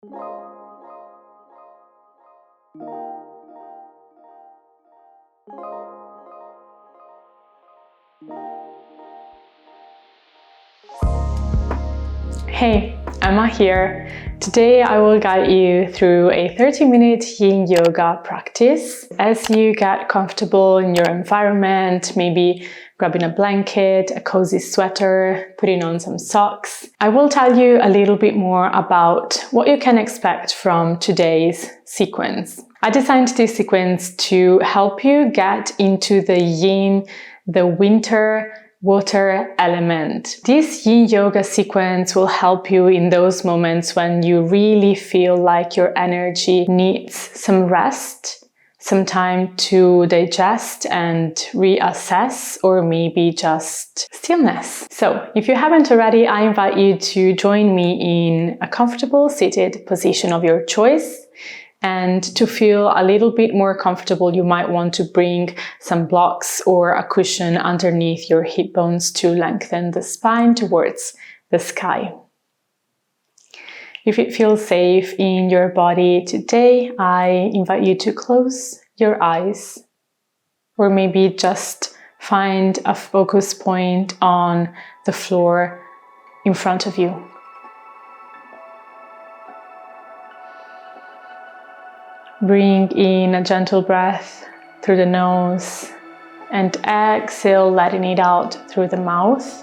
Hey, Emma here. Today I will guide you through a 30-minute Yin Yoga practice. As you get comfortable in your environment, maybe grabbing a blanket, a cozy sweater, putting on some socks, I will tell you a little bit more about what you can expect from today's sequence. I designed this sequence to help you get into the Yin, the winter, water element. This Yin Yoga sequence will help you in those moments when you really feel like your energy needs some rest, some time to digest and reassess, or maybe just stillness. So, if you haven't already, I invite you to join me in a comfortable seated position of your choice. And to feel a little bit more comfortable, you might want to bring some blocks or a cushion underneath your hip bones to lengthen the spine towards the sky. If it feels safe in your body today, I invite you to close your eyes, or maybe just find a focus point on the floor in front of you. Bring in a gentle breath through the nose and exhale, letting it out through the mouth.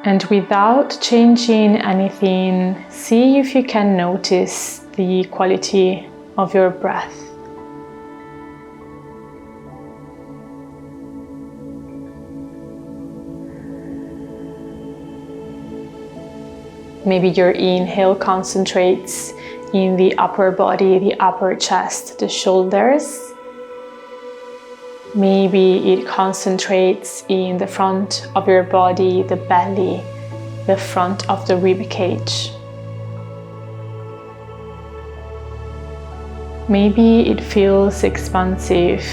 And without changing anything, see if you can notice the quality of your breath. Maybe your inhale concentrates in the upper body, the upper chest, the shoulders. Maybe it concentrates in the front of your body, the belly, the front of the rib cage. Maybe it feels expansive,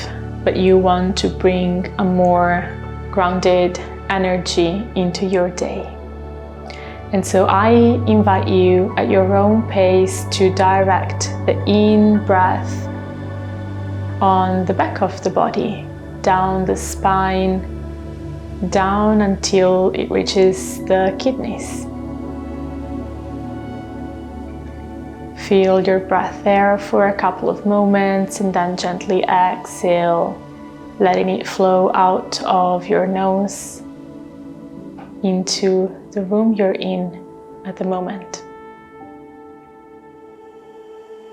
but you want to bring a more grounded energy into your day. And so I invite you at your own pace to direct the in breath on the back of the body, down the spine, down until it reaches the kidneys. Feel your breath there for a couple of moments and then gently exhale, letting it flow out of your nose into the room you're in at the moment.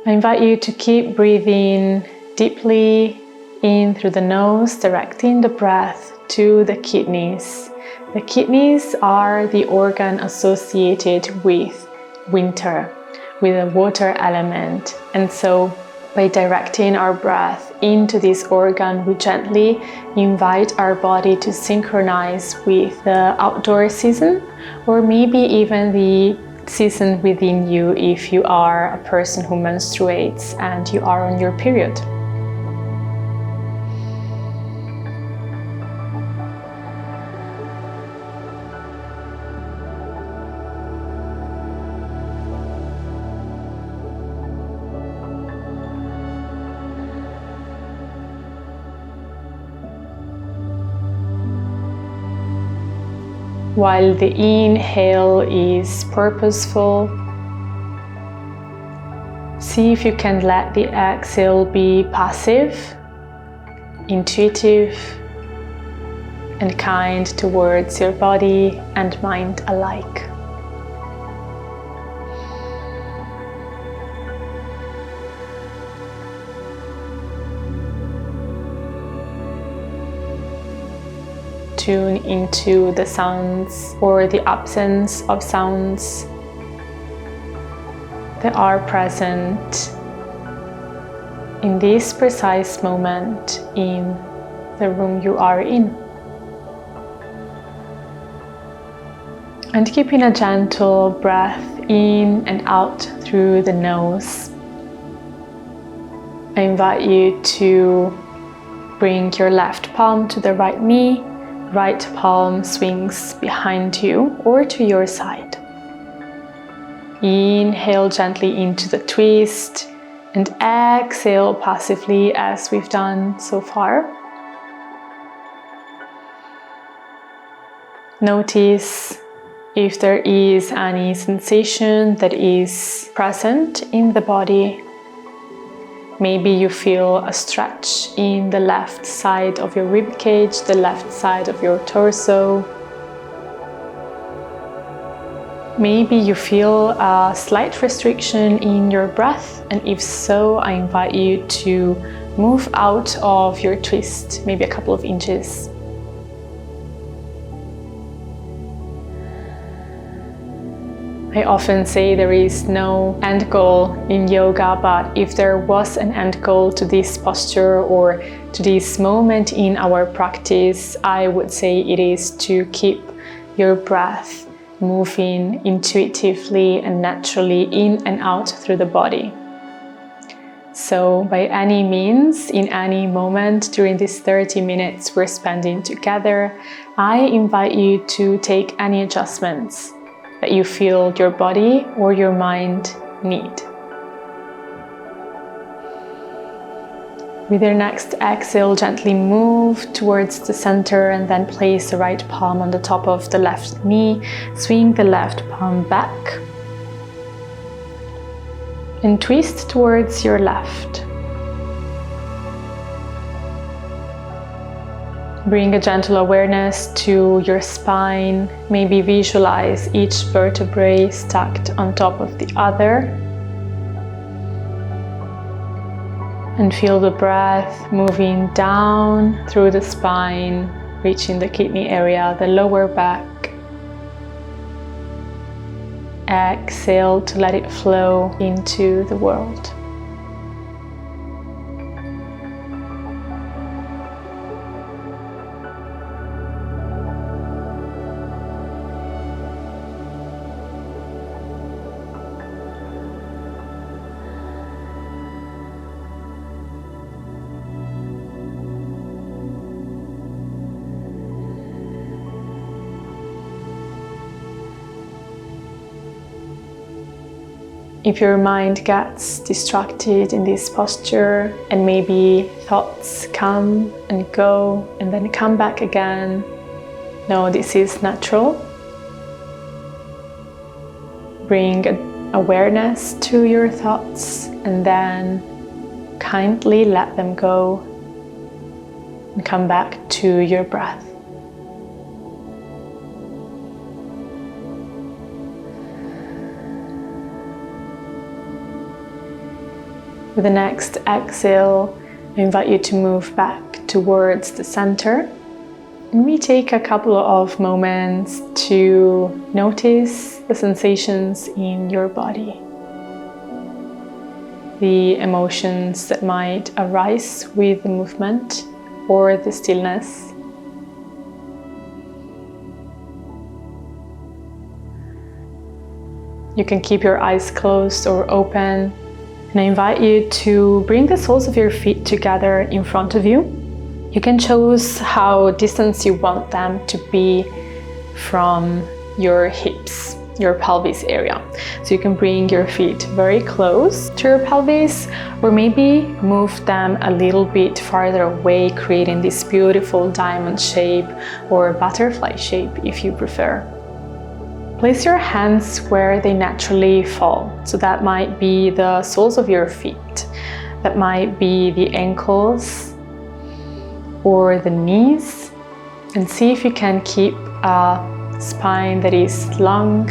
I invite you to keep breathing deeply in through the nose, directing the breath to the kidneys. The kidneys are the organ associated with winter, with the water element. And so by directing our breath into this organ, we gently invite our body to synchronize with the outdoor season, or maybe even the season within you if you are a person who menstruates and you are on your period. While the inhale is purposeful, see if you can let the exhale be passive, intuitive, and kind towards your body and mind alike. Tune into the sounds or the absence of sounds that are present in this precise moment in the room you are in. And keeping a gentle breath in and out through the nose, I invite you to bring your left palm to the right knee right palm swings behind you or to your side. Inhale gently into the twist and exhale passively as we've done so far. Notice if there is any sensation that is present in the body. Maybe you feel a stretch in the left side of your rib cage, the left side of your torso. Maybe you feel a slight restriction in your breath, and if so, I invite you to move out of your twist, maybe a couple of inches. I often say there is no end goal in yoga, but if there was an end goal to this posture or to this moment in our practice, I would say it is to keep your breath moving intuitively and naturally in and out through the body. So by any means, in any moment during these 30 minutes we're spending together, I invite you to take any adjustments that you feel your body or your mind need. With your next exhale, gently move towards the center and then place the right palm on the top of the left knee. Swing the left palm back and twist towards your left. Bring a gentle awareness to your spine. Maybe visualize each vertebrae stacked on top of the other. And feel the breath moving down through the spine, reaching the kidney area, the lower back. Exhale to let it flow into the world. If your mind gets distracted in this posture and maybe thoughts come and go and then come back again, no, this is natural. Bring awareness to your thoughts and then kindly let them go and come back to your breath. With the next exhale, I invite you to move back towards the center. And we take a couple of moments to notice the sensations in your body, the emotions that might arise with the movement or the stillness. You can keep your eyes closed or open. And I invite you to bring the soles of your feet together in front of you. You can choose how distant you want them to be from your hips, your pelvis area. So you can bring your feet very close to your pelvis, or maybe move them a little bit farther away, creating this beautiful diamond shape or butterfly shape if you prefer. Place your hands where they naturally fall. So that might be the soles of your feet, that might be the ankles or the knees, and see if you can keep a spine that is long,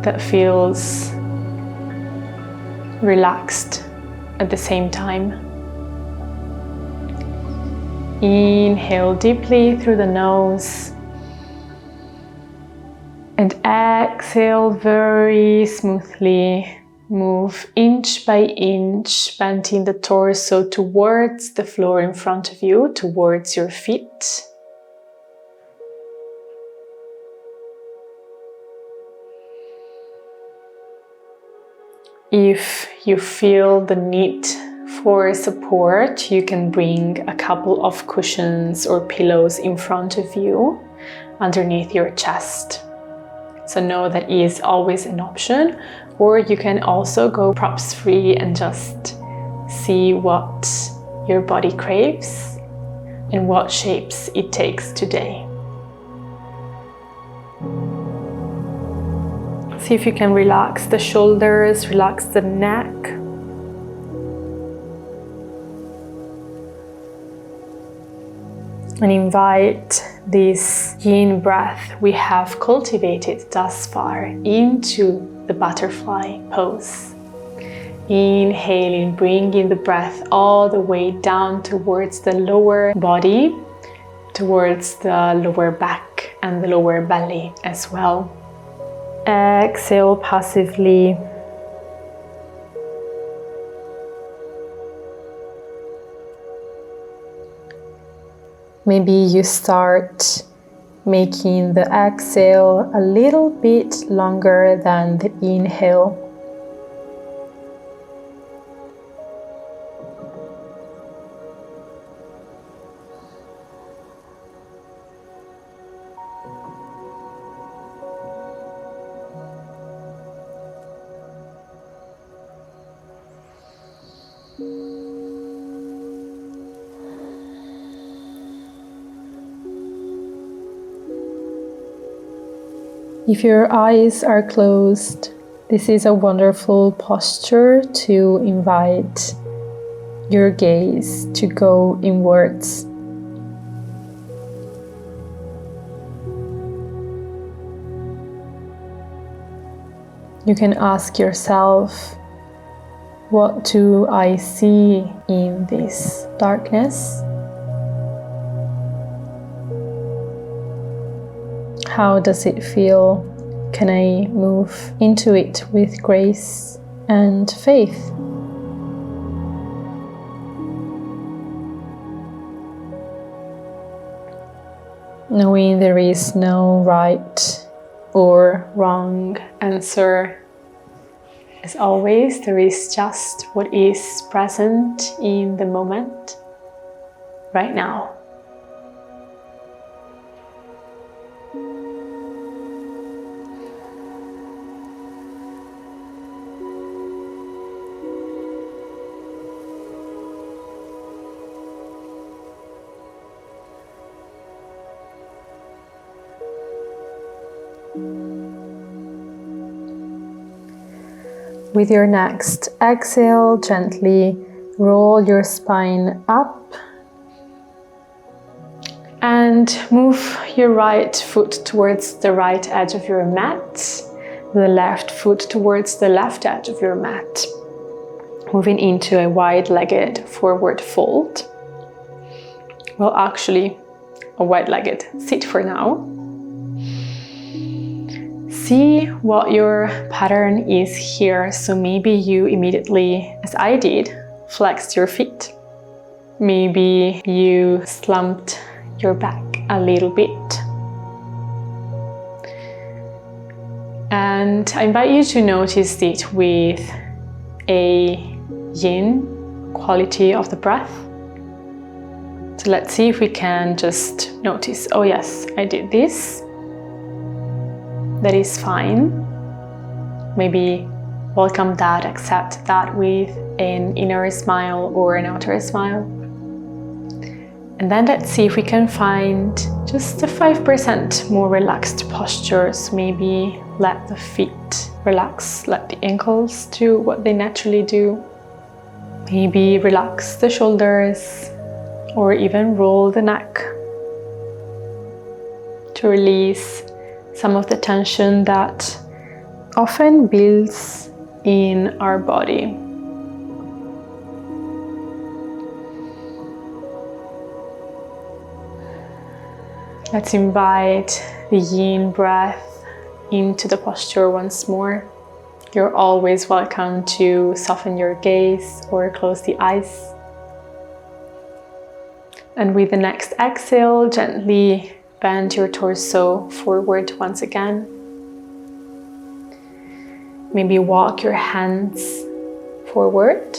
that feels relaxed at the same time. Inhale deeply through the nose. And exhale very smoothly. Move inch by inch, bending the torso towards the floor in front of you, towards your feet. If you feel the need for support, you can bring a couple of cushions or pillows in front of you, underneath your chest. So know that is always an option, or you can also go props free and just see what your body craves and what shapes it takes today. See if you can relax the shoulders, relax the neck. And invite this yin breath we have cultivated thus far into the butterfly pose. Inhaling, bringing the breath all the way down towards the lower body, towards the lower back and the lower belly as well. Exhale passively. Maybe you start making the exhale a little bit longer than the inhale. If your eyes are closed, this is a wonderful posture to invite your gaze to go inwards. You can ask yourself, what do I see in this darkness? How does it feel? Can I move into it with grace and faith? Knowing there is no right or wrong answer. As always, there is just what is present in the moment, right now. With your next exhale, gently roll your spine up and move your right foot towards the right edge of your mat, the left foot towards the left edge of your mat, moving into a wide-legged forward fold. Well, actually, a wide-legged sit for now. See what your pattern is here. So maybe you immediately, as I did, flexed your feet. Maybe you slumped your back a little bit. And I invite you to notice it with a yin quality of the breath. So let's see if we can just notice, oh yes, I did this. That is fine. Maybe welcome that, accept that with an inner smile or an outer smile. And then let's see if we can find just a 5% more relaxed postures. Maybe let the feet relax, let the ankles do what they naturally do. Maybe relax the shoulders or even roll the neck to release some of the tension that often builds in our body. Let's invite the yin breath into the posture once more. You're always welcome to soften your gaze or close the eyes. And with the next exhale, gently bend your torso forward once again. Maybe walk your hands forward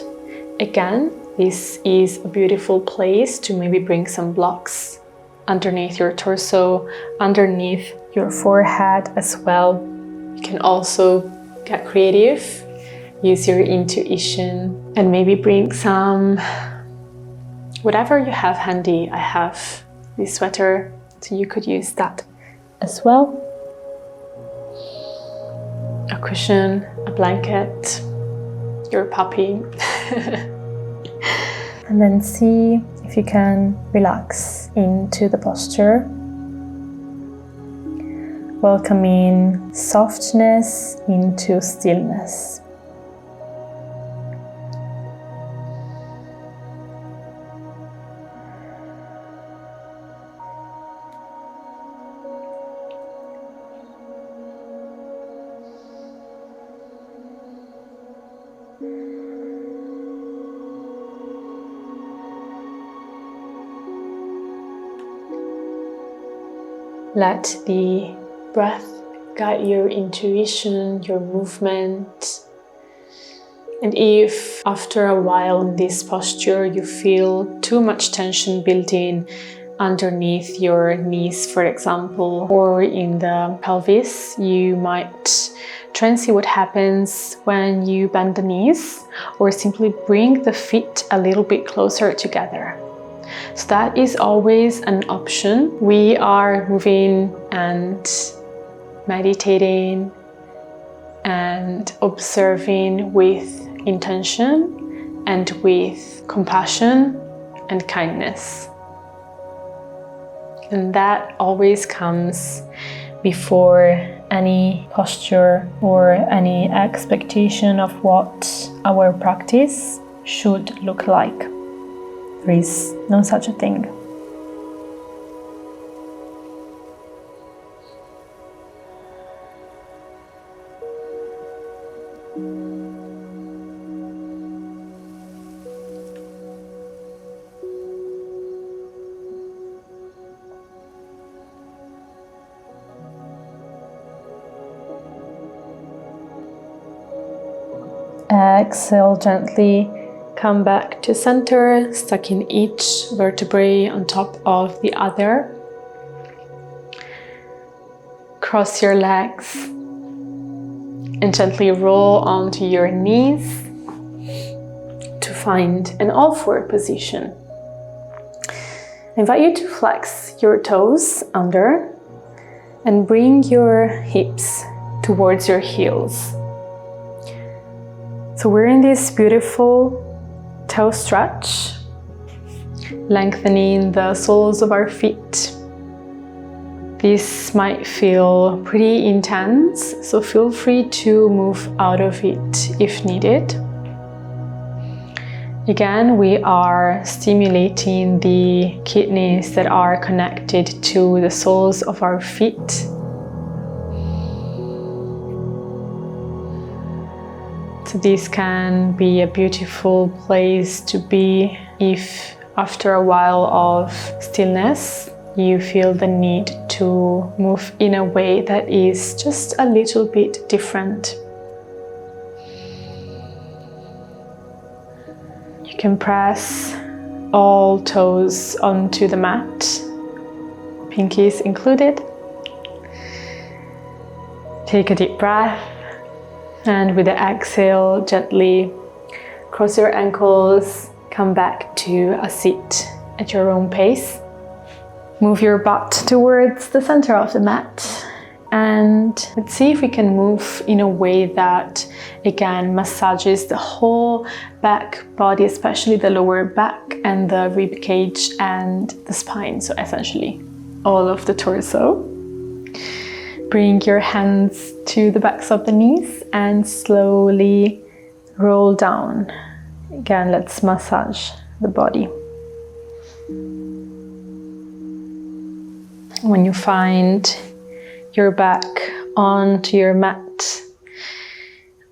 again, This is a beautiful place to maybe bring some blocks underneath your torso, underneath your forehead as well. You can also get creative, use your intuition, and maybe bring some whatever you have handy. I have this sweater, so you could use that as well. A cushion, a blanket, your puppy. And then see if you can relax into the posture, welcoming softness into stillness. Let the breath guide your intuition, your movement. And if after a while in this posture you feel too much tension building underneath your knees, for example, or in the pelvis, you might try and see what happens when you bend the knees or simply bring the feet a little bit closer together. So that is always an option. We are moving and meditating and observing with intention and with compassion and kindness. And that always comes before any posture or any expectation of what our practice should look like. There is no such a thing. Exhale gently. Come back to center, stacking each vertebrae on top of the other. Cross your legs and gently roll onto your knees to find an all-four position. I invite you to flex your toes under and bring your hips towards your heels. So we're in this beautiful toe stretch, lengthening the soles of our feet. This might feel pretty intense, so feel free to move out of it if needed. Again, we are stimulating the kidneys that are connected to the soles of our feet. So this can be a beautiful place to be if after a while of stillness you feel the need to move in a way that is just a little bit different. You can press all toes onto the mat, pinkies included. Take a deep breath. And with the exhale, gently cross your ankles, come back to a seat at your own pace. Move your butt towards the center of the mat. And let's see if we can move in a way that, again, massages the whole back body, especially the lower back and the rib cage and the spine. So essentially all of the torso. Bring your hands to the backs of the knees and slowly roll down. Again, let's massage the body. When you find your back onto your mat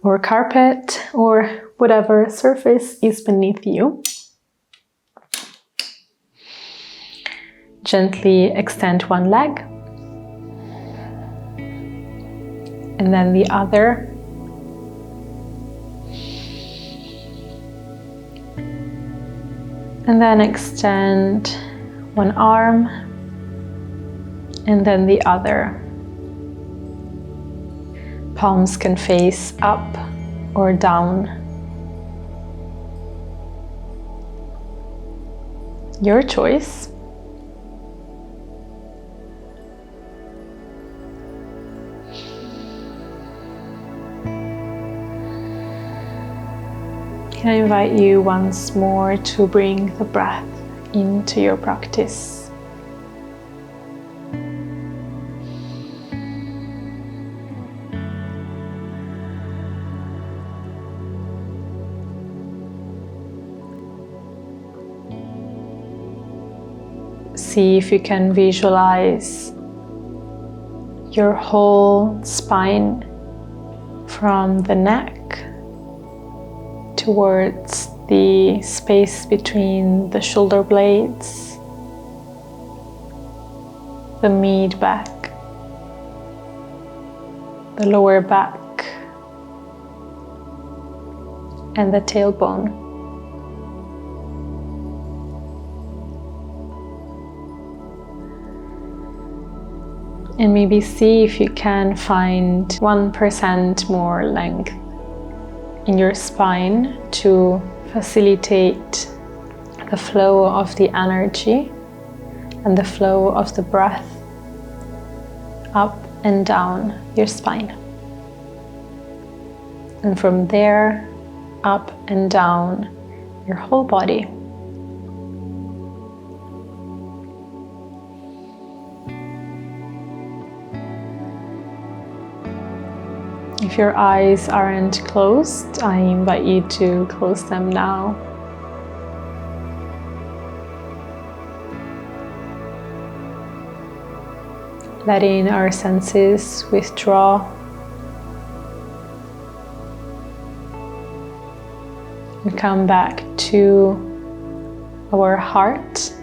or carpet or whatever surface is beneath you, gently extend one leg. And then the other. And then extend one arm and then the other. Palms can face up or down. Your choice. Can I invite you once more to bring the breath into your practice? See if you can visualize your whole spine from the neck towards the space between the shoulder blades, the mid back, the lower back, and the tailbone. And maybe see if you can find 1% more length in your spine to facilitate the flow of the energy and the flow of the breath up and down your spine. And from there, up and down your whole body. If your eyes aren't closed, I invite you to close them now. Letting our senses withdraw. And come back to our heart,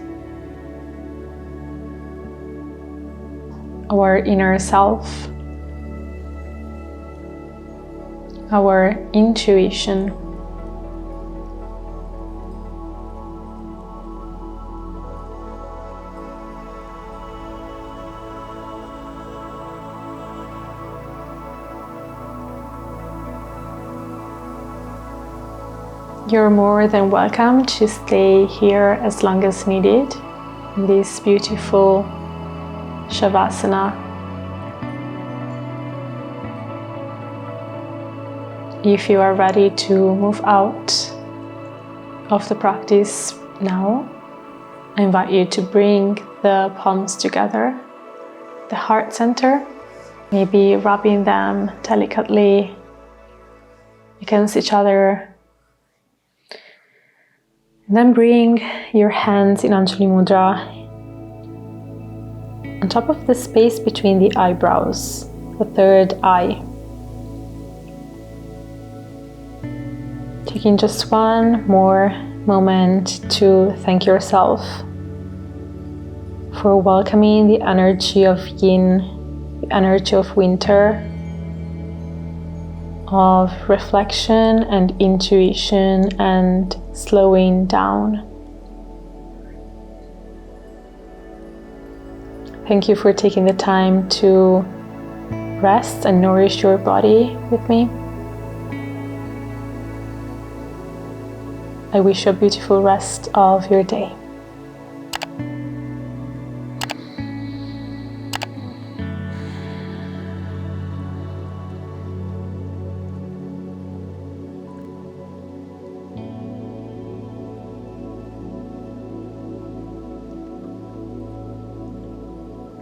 our inner self, our intuition. You're more than welcome to stay here as long as needed in this beautiful Shavasana. If you are ready to move out of the practice now, I invite you to bring the palms together, the heart center, maybe rubbing them delicately against each other. And then bring your hands in Anjali Mudra on top of the space between the eyebrows, the third eye. Taking just one more moment to thank yourself for welcoming the energy of Yin, the energy of winter, of reflection and intuition and slowing down. Thank you for taking the time to rest and nourish your body with me. I wish you a beautiful rest of your day.